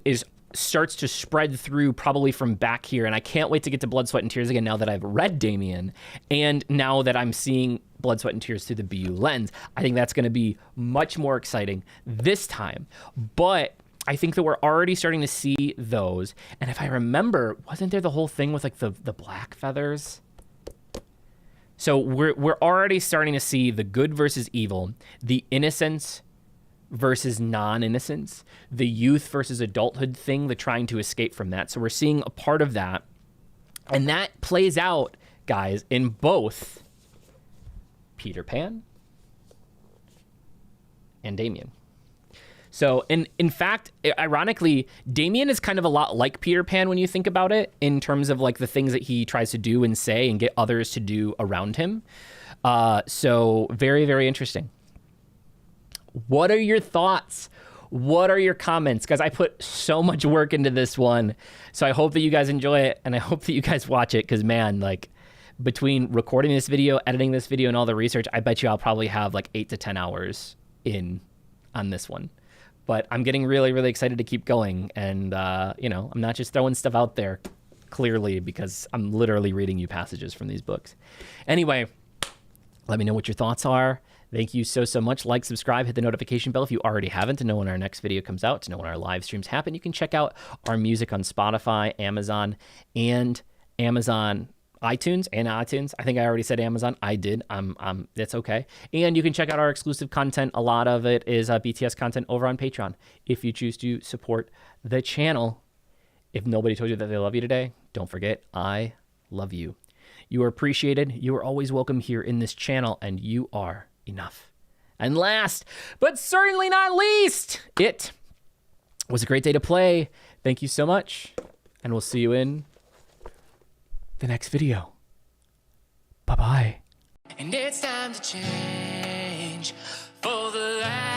starts to spread through probably from back here, and I can't wait to get to Blood, Sweat, and Tears again now that I've read Damien, and now that I'm seeing Blood, Sweat, and Tears through the BU lens. I think that's going to be much more exciting this time. But I think that we're already starting to see those, and if I remember, wasn't there the whole thing with like the black feathers? So we're already starting to see the good versus evil, the innocence versus non-innocence, the youth versus adulthood thing, the trying to escape from that. So we're seeing a part of that. And that plays out, guys, in both Peter Pan and Damien. So in fact, ironically, Damien is kind of a lot like Peter Pan when you think about it, in terms of like the things that he tries to do and say and get others to do around him. So very, very interesting. What are your thoughts? What are your comments? Guys, I put so much work into this one. So I hope that you guys enjoy it, and I hope that you guys watch it, because man, like, between recording this video, editing this video, and all the research, I bet you I'll probably have like 8 to 10 hours in on this one. But I'm getting really, really excited to keep going. And, you know, I'm not just throwing stuff out there clearly because I'm literally reading you passages from these books. Anyway, let me know what your thoughts are. Thank you so, so much. Like, subscribe, hit the notification bell if you already haven't to know when our next video comes out, to know when our live streams happen. You can check out our music on Spotify, Amazon, and iTunes and iTunes. I think I already said Amazon. I did. That's okay. And you can check out our exclusive content. A lot of it is BTS content over on Patreon if you choose to support the channel. If nobody told you that they love you today, don't forget, I love you. You are appreciated. You are always welcome here in this channel, and you are enough. And last, but certainly not least, it was a great day to play. Thank you so much, and we'll see you in the next video. Bye-bye. And it's time to change for the last